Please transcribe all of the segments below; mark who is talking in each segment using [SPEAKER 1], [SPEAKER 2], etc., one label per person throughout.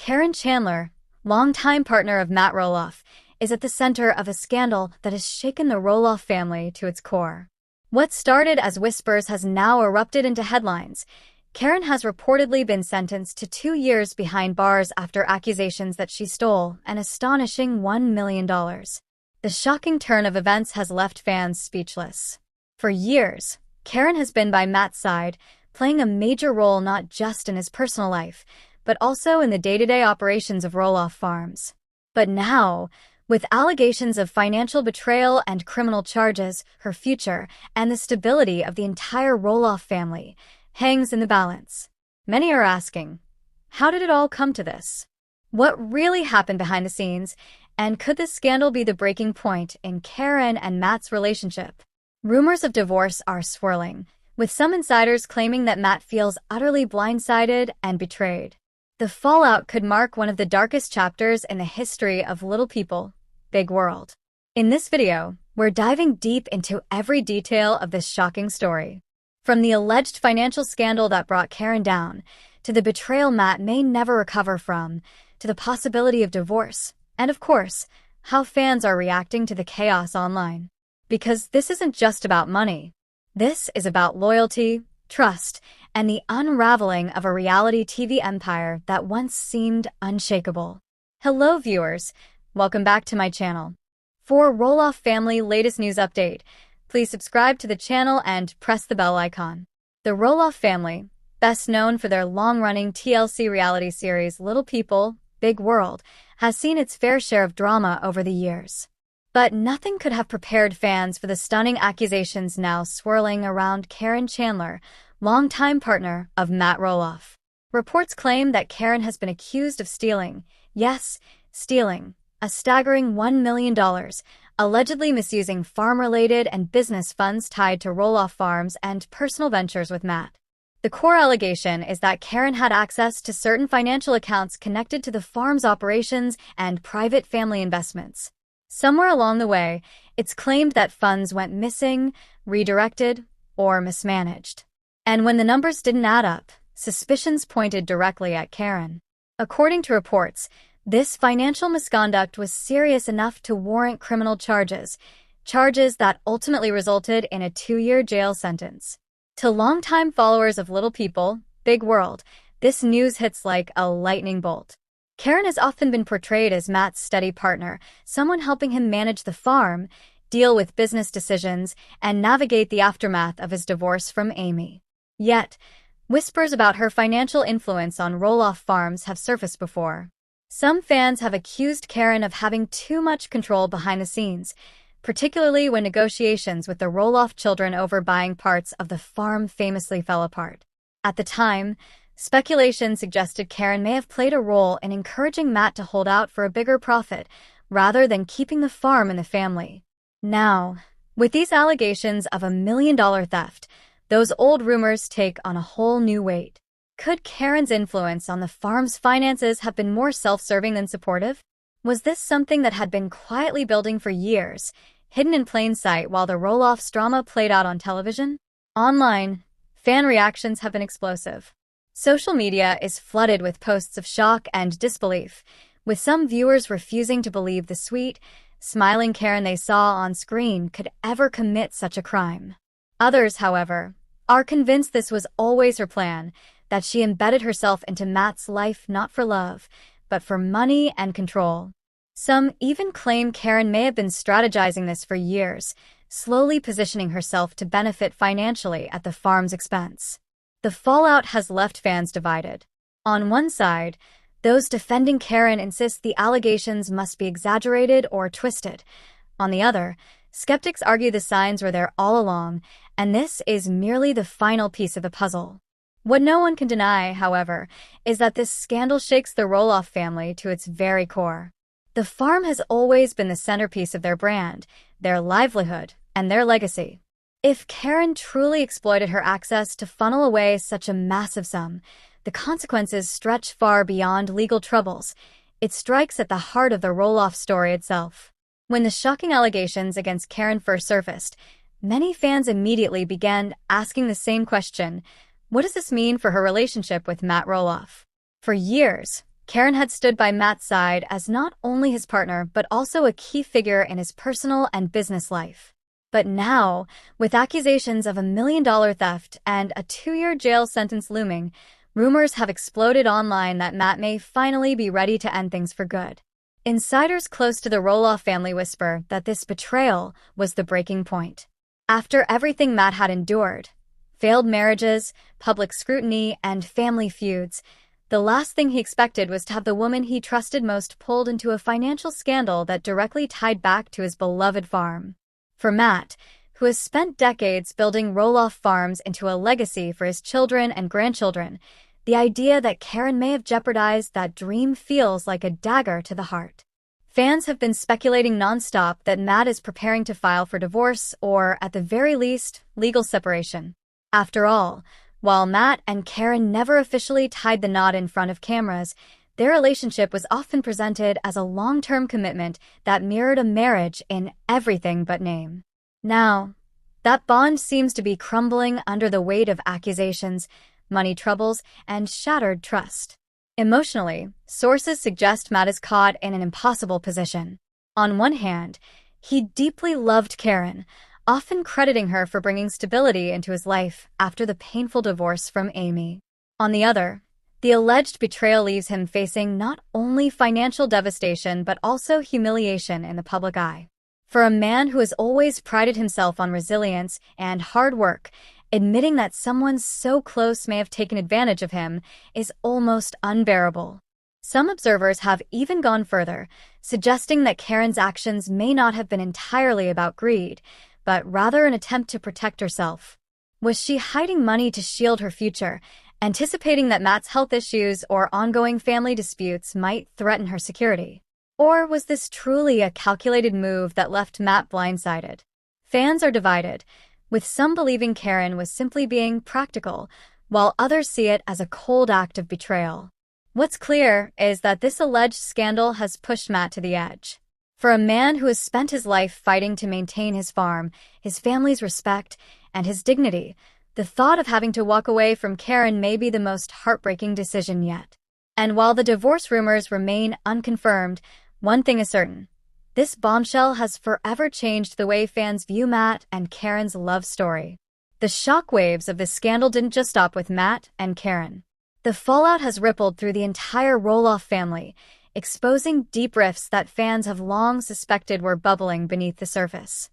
[SPEAKER 1] Caryn Chandler, longtime partner of Matt Roloff, is at the center of a scandal that has shaken the Roloff family to its core. What started as whispers has now erupted into headlines. Caryn has reportedly been sentenced to 2 years behind bars after accusations that she stole an astonishing $1 million. The shocking turn of events has left fans speechless. For years, Caryn has been by Matt's side, playing a major role not just in his personal life, but also in the day-to-day operations of Roloff Farms. But now, with allegations of financial betrayal and criminal charges, her future and the stability of the entire Roloff family hangs in the balance. Many are asking, how did it all come to this? What really happened behind the scenes, and could this scandal be the breaking point in Caryn and Matt's relationship? Rumors of divorce are swirling, with some insiders claiming that Matt feels utterly blindsided and betrayed. The fallout could mark one of the darkest chapters in the history of Little People, Big World. In this video, we're diving deep into every detail of this shocking story. From the alleged financial scandal that brought Caryn down, to the betrayal Matt may never recover from, to the possibility of divorce, and of course, how fans are reacting to the chaos online. Because this isn't just about money. This is about loyalty, trust, and the unraveling of a reality TV empire that once seemed unshakable. Hello viewers, welcome back to my channel. For Roloff family latest news update, please subscribe to the channel and press the bell icon. The Roloff family, best known for their long-running TLC reality series Little People, Big World, has seen its fair share of drama over the years. But nothing could have prepared fans for the stunning accusations now swirling around Caryn Chandler, longtime partner of Matt Roloff. Reports claim that Caryn has been accused of stealing, yes, stealing, a staggering $1 million, allegedly misusing farm-related and business funds tied to Roloff Farms and personal ventures with Matt. The core allegation is that Caryn had access to certain financial accounts connected to the farm's operations and private family investments. Somewhere along the way, it's claimed that funds went missing, redirected, or mismanaged. And when the numbers didn't add up, suspicions pointed directly at Caryn. According to reports, this financial misconduct was serious enough to warrant criminal charges that ultimately resulted in a 2-year jail sentence. To longtime followers of Little People, Big World, this news hits like a lightning bolt. Caryn has often been portrayed as Matt's steady partner, someone helping him manage the farm, deal with business decisions, and navigate the aftermath of his divorce from Amy. Yet, whispers about her financial influence on Roloff Farms have surfaced before. Some fans have accused Caryn of having too much control behind the scenes, particularly when negotiations with the Roloff children over buying parts of the farm famously fell apart. At the time, speculation suggested Caryn may have played a role in encouraging Matt to hold out for a bigger profit, rather than keeping the farm in the family. Now, with these allegations of $1 million theft, those old rumors take on a whole new weight. Could Caryn's influence on the farm's finances have been more self-serving than supportive? Was this something that had been quietly building for years, hidden in plain sight while the Roloff's drama played out on television? Online, fan reactions have been explosive. Social media is flooded with posts of shock and disbelief, with some viewers refusing to believe the sweet, smiling Caryn they saw on screen could ever commit such a crime. Others, however, are convinced this was always her plan, that she embedded herself into Matt's life not for love, but for money and control. Some even claim Caryn may have been strategizing this for years, slowly positioning herself to benefit financially at the farm's expense. The fallout has left fans divided. On one side, those defending Caryn insist the allegations must be exaggerated or twisted. On the other, skeptics argue the signs were there all along, and this is merely the final piece of the puzzle. What no one can deny, however, is that this scandal shakes the Roloff family to its very core. The farm has always been the centerpiece of their brand, their livelihood, and their legacy. If Caryn truly exploited her access to funnel away such a massive sum, the consequences stretch far beyond legal troubles. It strikes at the heart of the Roloff story itself. When the shocking allegations against Caryn first surfaced, many fans immediately began asking the same question: what does this mean for her relationship with Matt Roloff? For years, Caryn had stood by Matt's side as not only his partner but also a key figure in his personal and business life. But now, with accusations of $1 million theft and a 2-year jail sentence looming, rumors have exploded online that Matt may finally be ready to end things for good. Insiders close to the Roloff family whisper that this betrayal was the breaking point. After everything Matt had endured, failed marriages, public scrutiny, and family feuds, the last thing he expected was to have the woman he trusted most pulled into a financial scandal that directly tied back to his beloved farm. For Matt, who has spent decades building Roloff Farms into a legacy for his children and grandchildren, the idea that Caryn may have jeopardized that dream feels like a dagger to the heart. Fans have been speculating nonstop that Matt is preparing to file for divorce or, at the very least, legal separation. After all, while Matt and Caryn never officially tied the knot in front of cameras, their relationship was often presented as a long-term commitment that mirrored a marriage in everything but name. Now, that bond seems to be crumbling under the weight of accusations, money troubles, and shattered trust. Emotionally, sources suggest Matt is caught in an impossible position. On one hand, he deeply loved Caryn, often crediting her for bringing stability into his life after the painful divorce from Amy. On the other, the alleged betrayal leaves him facing not only financial devastation but also humiliation in the public eye. For a man who has always prided himself on resilience and hard work, admitting that someone so close may have taken advantage of him is almost unbearable. Some observers have even gone further, suggesting that Caryn's actions may not have been entirely about greed, but rather an attempt to protect herself. Was she hiding money to shield her future, anticipating that Matt's health issues or ongoing family disputes might threaten her security? Or was this truly a calculated move that left Matt blindsided? Fans are divided, with some believing Caryn was simply being practical, while others see it as a cold act of betrayal. What's clear is that this alleged scandal has pushed Matt to the edge. For a man who has spent his life fighting to maintain his farm, his family's respect, and his dignity, the thought of having to walk away from Caryn may be the most heartbreaking decision yet. And while the divorce rumors remain unconfirmed, one thing is certain. This bombshell has forever changed the way fans view Matt and Caryn's love story. The shockwaves of this scandal didn't just stop with Matt and Caryn. The fallout has rippled through the entire Roloff family, exposing deep rifts that fans have long suspected were bubbling beneath the surface.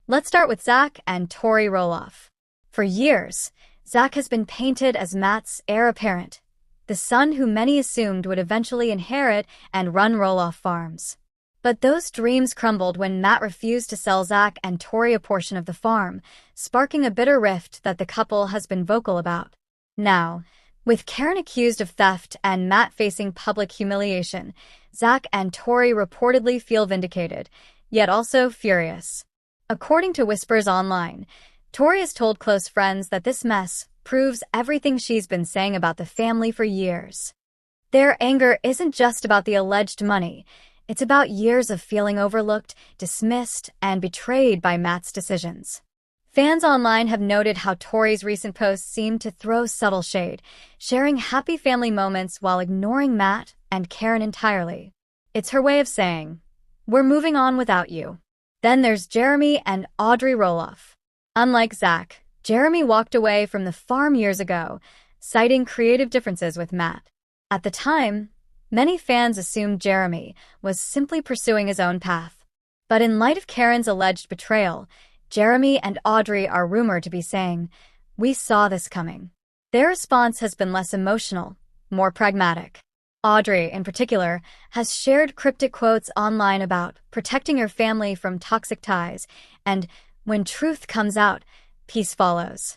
[SPEAKER 1] Let's start with Zach and Tori Roloff. For years, Zach has been painted as Matt's heir apparent, the son who many assumed would eventually inherit and run Roloff Farms. But those dreams crumbled when Matt refused to sell Zach and Tori a portion of the farm, sparking a bitter rift that the couple has been vocal about. Now, with Caryn accused of theft and Matt facing public humiliation, Zach and Tori reportedly feel vindicated, yet also furious. According to whispers online, Tori has told close friends that this mess proves everything she's been saying about the family for years. Their anger isn't just about the alleged money, it's about years of feeling overlooked, dismissed, and betrayed by Matt's decisions. Fans online have noted how Tori's recent posts seem to throw subtle shade, sharing happy family moments while ignoring Matt and Caryn entirely. It's her way of saying, "We're moving on without you." Then there's Jeremy and Audrey Roloff. Unlike Zach, Jeremy walked away from the farm years ago, citing creative differences with Matt. At the time, many fans assumed Jeremy was simply pursuing his own path. But in light of Caryn's alleged betrayal, Jeremy and Audrey are rumored to be saying, "We saw this coming." Their response has been less emotional, more pragmatic. Audrey, in particular, has shared cryptic quotes online about protecting her family from toxic ties, and when truth comes out, peace follows.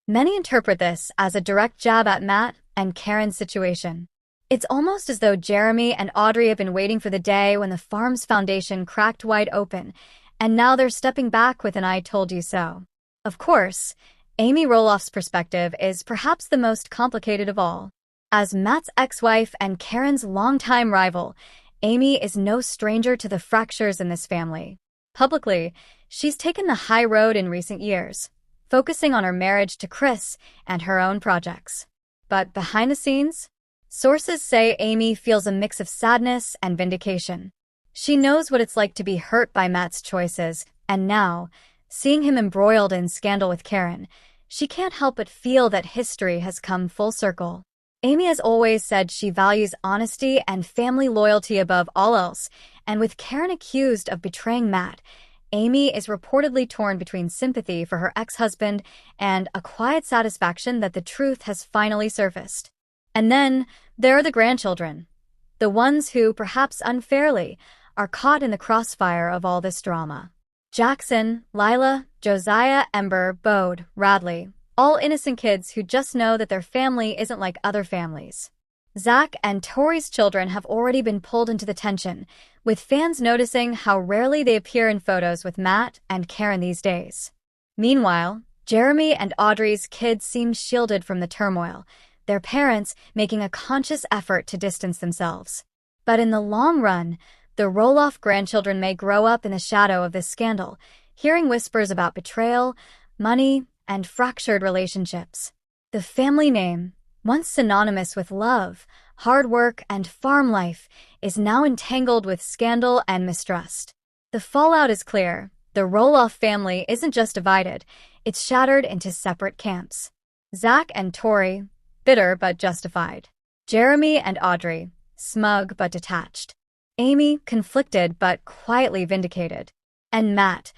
[SPEAKER 1] Many interpret this as a direct jab at Matt and Caryn's situation. It's almost as though Jeremy and Audrey have been waiting for the day when the farm's foundation cracked wide open, and now they're stepping back with an "I told you so." Of course, Amy Roloff's perspective is perhaps the most complicated of all. As Matt's ex-wife and Caryn's longtime rival, Amy is no stranger to the fractures in this family. Publicly, she's taken the high road in recent years, focusing on her marriage to Chris and her own projects. But behind the scenes, Sources say Amy feels a mix of sadness and vindication. She knows what it's like to be hurt by Matt's choices, and now, seeing him embroiled in scandal with Caryn, she can't help but feel that history has come full circle. Amy has always said she values honesty and family loyalty above all else, and with Caryn accused of betraying Matt, Amy is reportedly torn between sympathy for her ex-husband and a quiet satisfaction that the truth has finally surfaced. And then there are the grandchildren, the ones who, perhaps unfairly, are caught in the crossfire of all this drama. Jackson, Lila, Josiah, Ember, Bode, Radley, all innocent kids who just know that their family isn't like other families. Zach and Tori's children have already been pulled into the tension, with fans noticing how rarely they appear in photos with Matt and Caryn these days. Meanwhile, Jeremy and Audrey's kids seem shielded from the turmoil, their parents making a conscious effort to distance themselves. But in the long run, the Roloff grandchildren may grow up in the shadow of this scandal, hearing whispers about betrayal, money, and fractured relationships. The family name, once synonymous with love, hard work, and farm life, is now entangled with scandal and mistrust. The fallout is clear. The Roloff family isn't just divided, it's shattered into separate camps. Zach and Tori, bitter but justified. Jeremy and Audrey, smug but detached. Amy, conflicted but quietly vindicated. And Matt,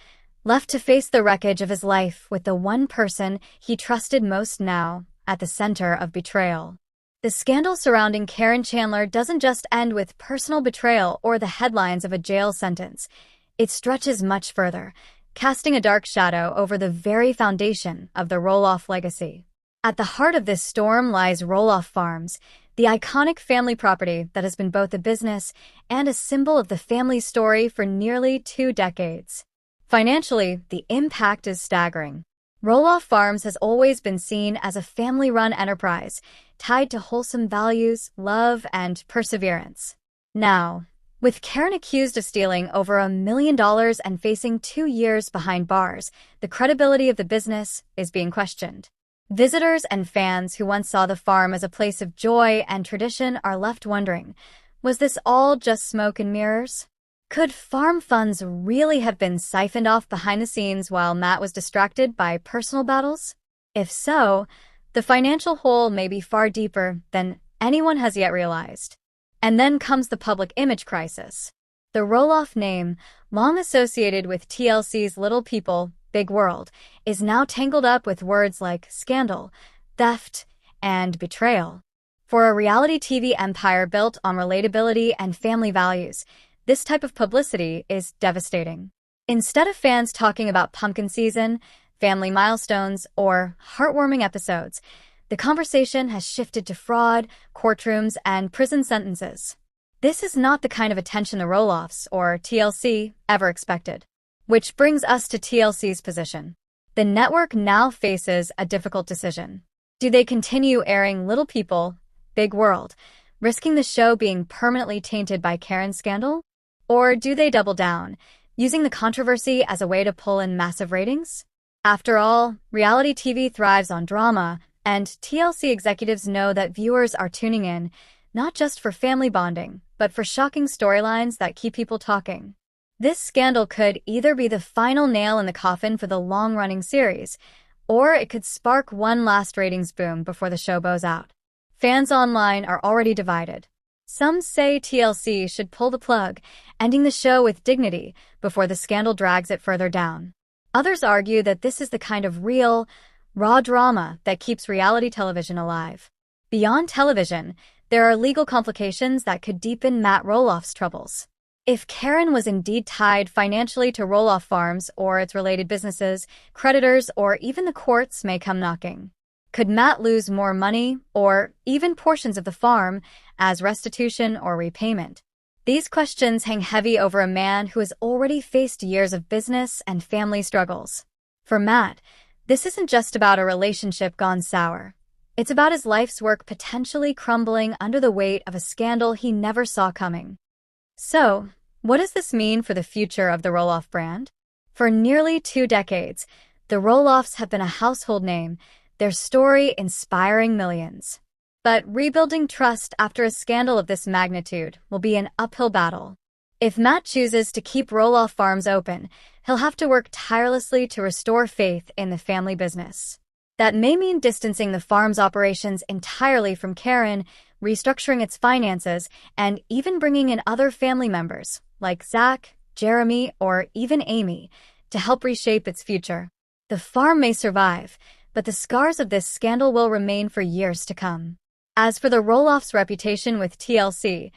[SPEAKER 1] left to face the wreckage of his life with the one person he trusted most now, at the center of betrayal. The scandal surrounding Caryn Chandler doesn't just end with personal betrayal or the headlines of a jail sentence. It stretches much further, casting a dark shadow over the very foundation of the Roloff legacy. At the heart of this storm lies Roloff Farms, the iconic family property that has been both a business and a symbol of the family's story for nearly 2 decades. Financially, the impact is staggering. Roloff Farms has always been seen as a family-run enterprise, tied to wholesome values, love, and perseverance. Now, with Caryn accused of stealing over $1 million and facing 2 years behind bars, the credibility of the business is being questioned. Visitors and fans who once saw the farm as a place of joy and tradition are left wondering, was this all just smoke and mirrors? Could farm funds really have been siphoned off behind the scenes while Matt was distracted by personal battles? If so, the financial hole may be far deeper than anyone has yet realized. And then comes the public image crisis. The Roloff name, long associated with TLC's Little People, Big World, is now tangled up with words like scandal, theft, and betrayal. For a reality TV empire built on relatability and family values, this type of publicity is devastating. Instead of fans talking about pumpkin season, family milestones, or heartwarming episodes, the conversation has shifted to fraud, courtrooms, and prison sentences. This is not the kind of attention the Roloffs, or TLC, ever expected. Which brings us to TLC's position. The network now faces a difficult decision. Do they continue airing Little People, Big World, risking the show being permanently tainted by Caryn's scandal? Or do they double down, using the controversy as a way to pull in massive ratings? After all, reality TV thrives on drama, and TLC executives know that viewers are tuning in, not just for family bonding, but for shocking storylines that keep people talking. This scandal could either be the final nail in the coffin for the long-running series, or it could spark one last ratings boom before the show bows out. Fans online are already divided. Some say TLC should pull the plug, ending the show with dignity before the scandal drags it further down. Others argue that this is the kind of real, raw drama that keeps reality television alive. Beyond television, there are legal complications that could deepen Matt Roloff's troubles. If Caryn was indeed tied financially to Roloff Farms or its related businesses, creditors or even the courts may come knocking. Could Matt lose more money or even portions of the farm as restitution or repayment? These questions hang heavy over a man who has already faced years of business and family struggles. For Matt, this isn't just about a relationship gone sour. It's about his life's work potentially crumbling under the weight of a scandal he never saw coming. So, what does this mean for the future of the Roloff brand? For nearly 2 decades, the Roloffs have been a household name, their story inspiring millions. But rebuilding trust after a scandal of this magnitude will be an uphill battle. If Matt chooses to keep Roloff Farms open, he'll have to work tirelessly to restore faith in the family business. That may mean distancing the farm's operations entirely from Caryn, restructuring its finances, and even bringing in other family members, like Zach, Jeremy, or even Amy, to help reshape its future. The farm may survive, but the scars of this scandal will remain for years to come. As for the Roloff's reputation with TLC,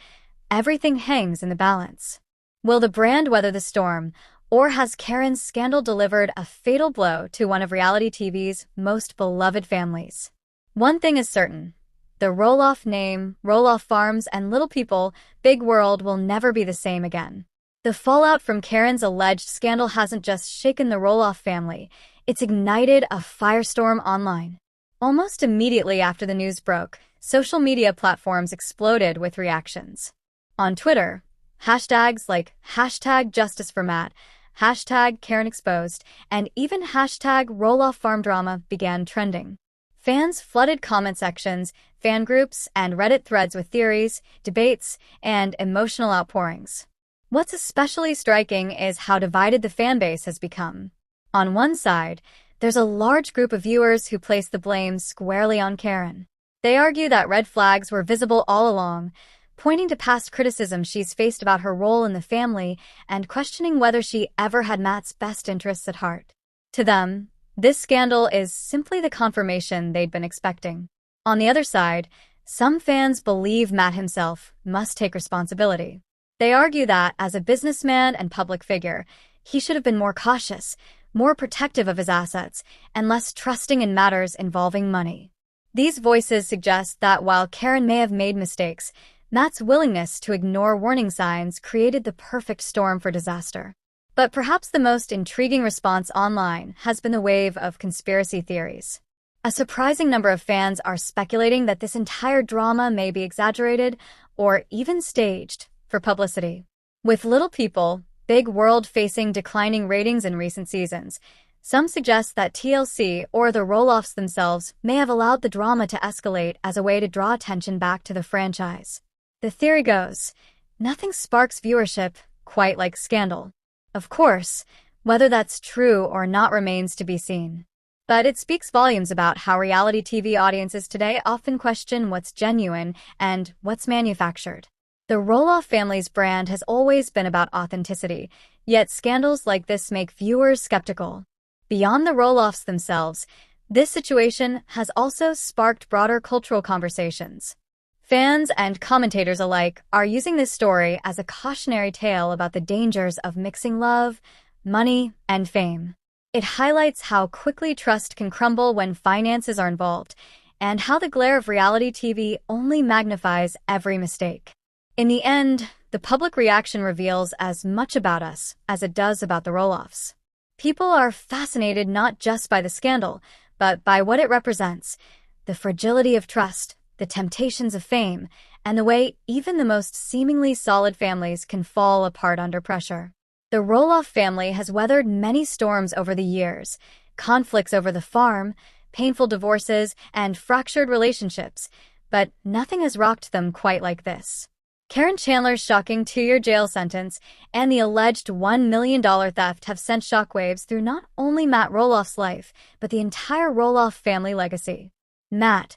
[SPEAKER 1] everything hangs in the balance. Will the brand weather the storm, or has Caryn's scandal delivered a fatal blow to one of reality TV's most beloved families? One thing is certain. The Roloff name, Roloff Farms, and Little People, Big World will never be the same again. The fallout from Caryn's alleged scandal hasn't just shaken the Roloff family, it's ignited a firestorm online. Almost immediately after the news broke, social media platforms exploded with reactions. On Twitter, hashtags like #JusticeForMatt, #CarynExposed, and even #RoloffFarmDrama began trending. Fans flooded comment sections, fan groups, and Reddit threads with theories, debates, and emotional outpourings. What's especially striking is how divided the fanbase has become. On one side, there's a large group of viewers who place the blame squarely on Caryn. They argue that red flags were visible all along, pointing to past criticism she's faced about her role in the family and questioning whether she ever had Matt's best interests at heart. To them, this scandal is simply the confirmation they'd been expecting. On the other side, some fans believe Matt himself must take responsibility. They argue that, as a businessman and public figure, he should have been more cautious, more protective of his assets, and less trusting in matters involving money. These voices suggest that while Caryn may have made mistakes, Matt's willingness to ignore warning signs created the perfect storm for disaster. But perhaps the most intriguing response online has been the wave of conspiracy theories. A surprising number of fans are speculating that this entire drama may be exaggerated or even staged for publicity. With Little People, Big World facing declining ratings in recent seasons, some suggest that TLC or the Roloffs themselves may have allowed the drama to escalate as a way to draw attention back to the franchise. The theory goes, nothing sparks viewership quite like scandal. Of course, whether that's true or not remains to be seen. But it speaks volumes about how reality TV audiences today often question what's genuine and what's manufactured. The Roloff family's brand has always been about authenticity, yet scandals like this make viewers skeptical. Beyond the Roloffs themselves, this situation has also sparked broader cultural conversations. Fans and commentators alike are using this story as a cautionary tale about the dangers of mixing love, money, and fame. It highlights how quickly trust can crumble when finances are involved, and how the glare of reality TV only magnifies every mistake. In the end, the public reaction reveals as much about us as it does about the Roloffs. People are fascinated not just by the scandal, but by what it represents: the fragility of trust, the temptations of fame, and the way even the most seemingly solid families can fall apart under pressure. The Roloff family has weathered many storms over the years: conflicts over the farm, painful divorces, and fractured relationships, but nothing has rocked them quite like this. Caryn Chandler's shocking 2-year jail sentence and the alleged $1 million theft have sent shockwaves through not only Matt Roloff's life, but the entire Roloff family legacy. Matt,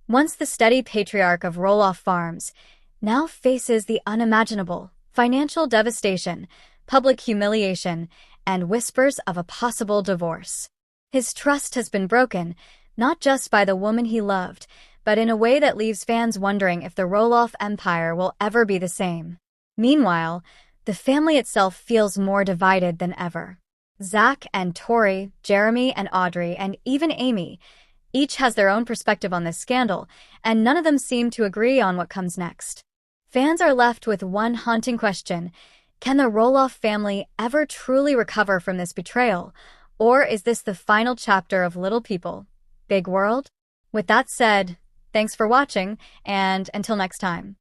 [SPEAKER 1] once the steady patriarch of Roloff Farms, now faces the unimaginable: financial devastation, public humiliation, and whispers of a possible divorce. His trust has been broken, not just by the woman he loved, but in a way that leaves fans wondering if the Roloff empire will ever be the same. Meanwhile, the family itself feels more divided than ever. Zach and Tori, Jeremy and Audrey, and even Amy, each has their own perspective on this scandal, and none of them seem to agree on what comes next. Fans are left with one haunting question: can the Roloff family ever truly recover from this betrayal, or is this the final chapter of Little People, Big World? With that said, thanks for watching, and until next time.